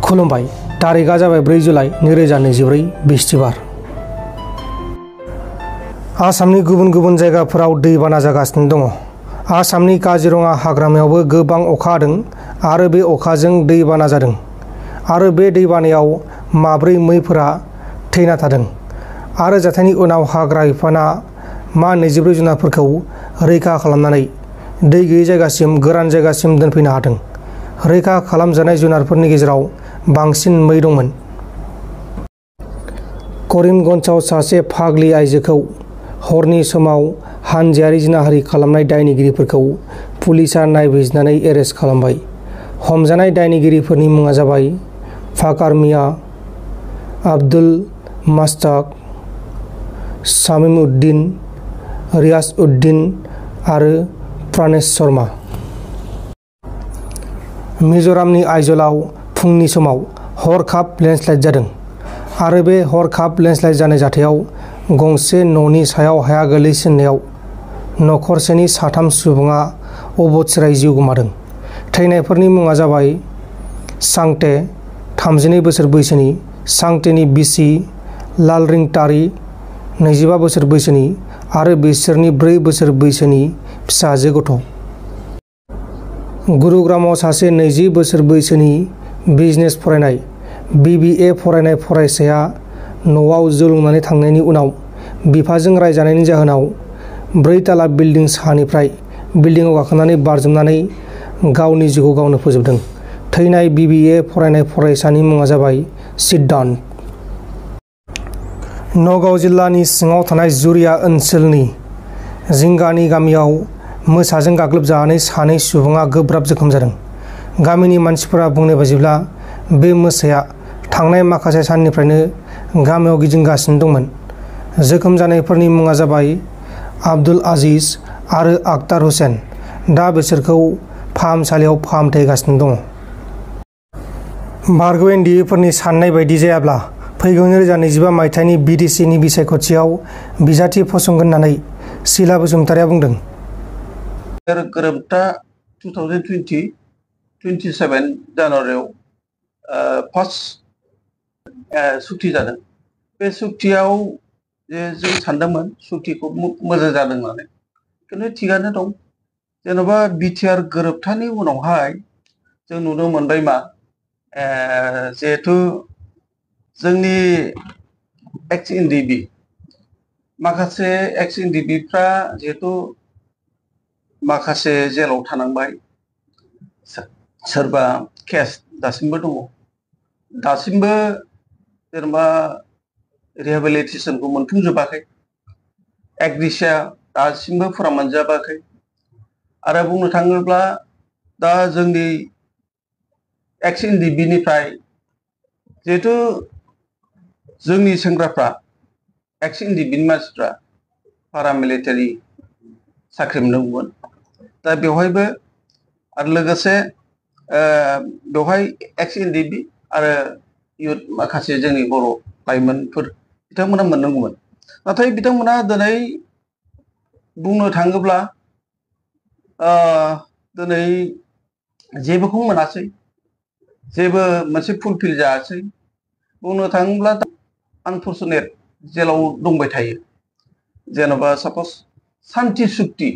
खुलुमबाय। तारिखआ जाबाय 4 जुलाइ 2024 बिस्तिबार। आसामनि गुबुन गुबुन जायगाफोराव दैबाना जागासिनो दङ। आसामनि काजिरङा हाग्रामायावबो गोबां अखा हादों आरो बे अखाजों दैबाना जादों आरो बे दैबानायाव 4 मैफोरा थैना थादों आरो जाथायनि उनाव हाग्रा बिफाना 24 जुनारफोरखौ रैखा खालामनानै दै गैयै जायगासिम गोरान जायगासिम दोनफैनो हादों। रैखा खालामजानाय जुनारफोरनि गेजेराव बांसिन मै दंमोन। करिमगन्जआव सासे फाग्लि आइजोखौ हरनि समाव हानजायारि जिनाहारि खालामनाय दायनिगिरिफोरखौ पुलिसआ नायबिजिरनानै एरेस्ट खालामबाय। हमजानाय दायनिगिरिफोरनि मुङा जाबाय फाकार मिया, आब्दुल मास्ताक, शामिम उद्दिन, रियाज उद्दिन आरो प्राणेश शर्मा। मिज'रामनि आइजलाव फुंनि समाव हरखाब लेन्डस्लाइड जादों आरो बे हरखाब लेन्डस्लाइड जानाय जाथायाव गंसे न'नि सायाव हाया गोलैसिननायाव नखरसेनि 3 सुबुङा अबथिरायै जिउ गोमादों। थैनायफोरनि मुङा जाबाय सांटे, 32 बोसोर बैसोनि, सांटेनि बिसि लालरिंटारी, 25 बोसोर बैसोनि आरो बिसोरनि 4 बोसोर बैसोनि फिसाजो गथ'। गुरुग्रामाव सासे 20 बोसोर बैसोनि बिजनेस फरायनाय BBA फरायनाय फरायसाया न'आव जौ लोंनानै थांनायनि उनाव बिफाजों रायजानायनि जाहोनाव 4 ताला बिल्डिं सानिफ्राय बिल्डिंआव गाखोनानै बारजुमनानै गावनि जिउखौ गावनो फोजोबदों। थैनाय BBA फरायनाय फरायसानि मुङा जाबाय सिद्धान्त। नगाव जिल्लानि सिङाव थानाय जुरिया ओनसोलनि जिंगानि गामियाव मोसाजों गाग्लोबजानानै 2 सुबुङा गोब्राब जोखोम जादों। गामिनि मानसिफोरा बुंनाय बायदिब्ला बे मोसाया थांनाय माखासे साननिफ्रायनो गामियाव गिदिंगासिनो दंमोन। जोखोम जानायफोरनि मुङा जाबाय आब्दुल आजिज आरो आक्तार हुसेन। दा बिसोरखौ फाहामसालियाव फाहामथाय होगासिनो दङ। बारग' एनडिएफोरनि साननाय बायदि जायाब्ला फैगौ 2025 मायथाइनि BDCनि बिसायख'थियाव बिजाथि फसंगोन होननानै शीला बसुमतारिया बुंदों। गोरोबथा 2027 जानुवारियाव फार्स्ट सुक्ति जादों। बे सुक्तियाव जे जों सानदोंमोन सुक्तिखौ मोजां जादों होननानै, खिन्थु थिगानो दं। जेन'बा बिटिआर गोरोबथानि उनावहाय जों नुनो मोनबाय मा जिहेथु जोंनि एक्स एनडिबि माखासे एक्स एनडिबिफ्रा जिहेतु माखासे जेलाव थानांबाय, सोरबा केस दासिमबो दङ, दासिमबो जेनेबा रिहेबिलिटेसनखौ मोनफुंजोबाखै, एग्रिसिया दासिमबो फुरा मोनजाबाखै। आरो बुंनो थाङोब्ला दा जोंनि एक्स एनडिबिनिफ्राय जिहेतु जोंनि सेंग्राफ्रा एक्स एनडिबिनि मानसिफ्रा पारामिलिटारि साख्रि मोनदोंमोन। दा बेवहायबो आरो लोगोसे बेवहाय एक्स एनडिबि आरो इयुथ माखासे जोंनि बर' लाइमोनफोर बिथांमोना मोननांगौमोन। नाथाय बिथांमोना दिनै बुंनो थाङोब्ला दिनै जेबोखौ मोनासै, जेबो मोनसे फुलफिल जायासै। बुंनो थाङोब्ला आनफर्चुनेट जेलाव दंबाय थायो। जेन'बा सापस सान्ति सुक्ति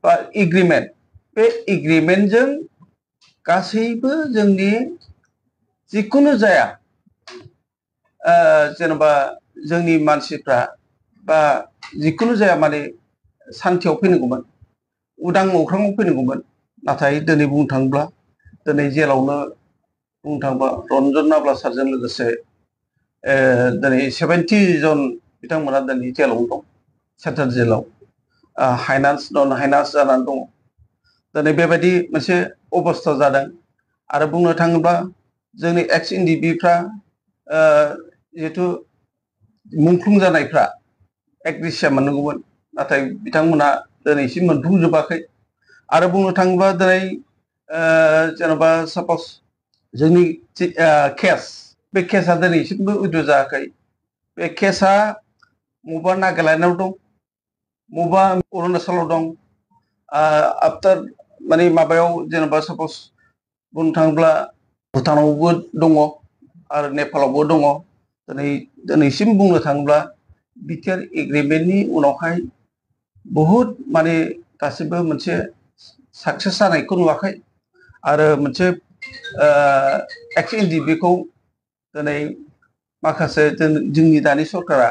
बा एग्रिमेन्ट, बे एग्रिमेन्टजों गासैबो जोंनि जिखुनु जाया जेन'बा जोंनि मानसिफ्रा बा जिखुनु जाया माने सान्थियाव फैनांगौमोन, उदां अख्राङाव फैनांगौमोन। नाथाय दिनै बुंनो थाङोब्ला दिनै जेलावनो बुंनो थाङोब्ला रन्जन नाब्ला सारजों लोगोसे दिनै 70 जन बिथांमोना दिनै जेलावनो दं, सेन्ट्रेल जेलाव हाइनान्स नन हाइनान्स जानानै दङ। दिनै बेबायदि मोनसे अबस्था जादों। आरो बुंनो थाङोब्ला जोंनि एक्स एनडिबिफ्रा जिहेतु मुंख्लं जानायफ्रा एग्रिसिया मोननांगौमोन, नाथाय बिथांमोना दिनैसिम मोनफुंजोबाखै। आरो बुंनो थाङोब्ला दिनै जेन'बा सापस जोंनि केस, बे केसा दिनैसिमबो उइद्र' जायाखै। बे केसा बबेबा नागालेण्डआव दं, बबेबा अरुणाचलाव दं। आफ्टार माने माबायाव जेन'बा सापस बुंनो थाङोब्ला भुटानावबो दङ आरो नेपालावबो दङ। दिनैसिम बुंनो थाङोब्ला बिटिआर एग्रिमेन्टनि उनावहाय बहुद माने गासिबो मोनसे साक्सेस जानायखौ नुवाखै आरो मोनसे एक्स एनडिपिखौ दिनै माखासे जोंनि दानि सरकारा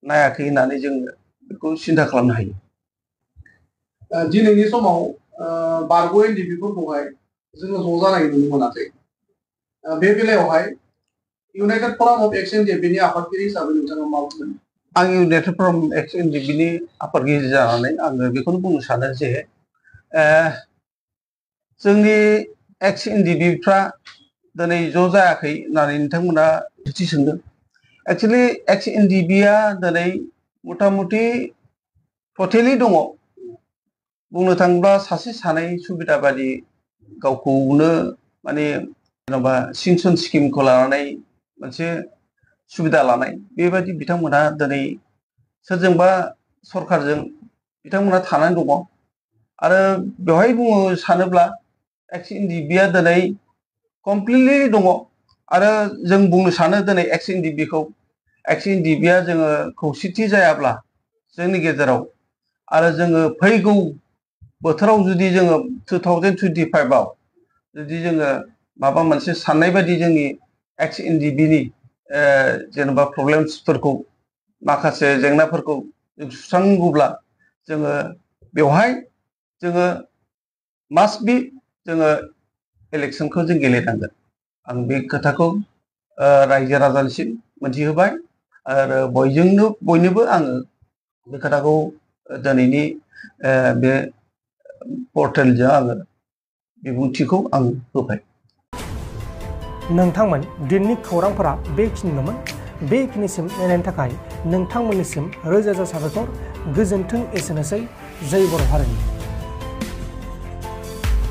नायाखै होननानै जोङो बेखौ सिन्था खालामनो हायो। दिनैनि समाव बारग' एनडिपिफोरखौहाय जोङो ज' जानाय नुनो मोनाखै। बे बेलायावहाय इउनाइटेड फराम अफ एक्स एनडिपिनि आफादगिरि हिसाबै नोंथाङा मा बुंगोन? आं इउनाइटेड फराम एक्स एनडिपिनि आफादगिरि जानानै आङो बेखौनो बुंनो सानो जे जोंनि एक्स एनडिपिफ्रा दिनै ज' जायाखै होननानै नोंथांमोना सोंथि सोंदों। एक्सुवेलि एक्स एनडिपिआ दिनै मथा मथि टटेलि दङ। बुंनो थाङोब्ला सासे सानै सुबिदा बादि गावखौनो माने जेन'बा सिनसन स्किमखौ लानानै मोनसे सुबिदा लानाय बेबायदि बिथांमोनहा दिनै सोरजोंबा सरकारजों बिथांमोनहा थानानै दङ आरो बेवहाय बुंनो सानोब्ला एक्स एनडिपिआ दिनै कमप्लिटलि दङ आरो जों बुंनो सानो दिनै एक्स एनडिपिआ जोङो खौसेथि जायाब्ला जोंनि गेजेराव आरो जोङो फैगौ बोथोराव जुदि जोङो 2025आव जुदि जोङो माबा मोनसे साननाय बायदि जोंनि एक्स एनडिपिनि जेनेबा प्रब्लेम्सफोरखौ माखासे जेंनाफोरखौ जों सुस्रांगौब्ला जोङो बेवहाय जोङो मास्ट बि जोङो इलेक्सनखौ जों गेलेनांगोन। आं बे खोथाखौ रायजो राजानिसिम मोनथिहोबाय आरो बयनोबो आङो बे खोथाखौ दिनैनि बे पर्टेलजों आङो बिबुंथिखौ आं होबाय। नोंथांमोन दिनैनि खौरांफोरा बेखिनिल'मोन। बेखिनिसिम नायनायनि थाखाय नोंथांमोननिसिम रोजा रोजा साबायखर। गोजोन्थों। एसेनोसै। जय बर' हारिनि।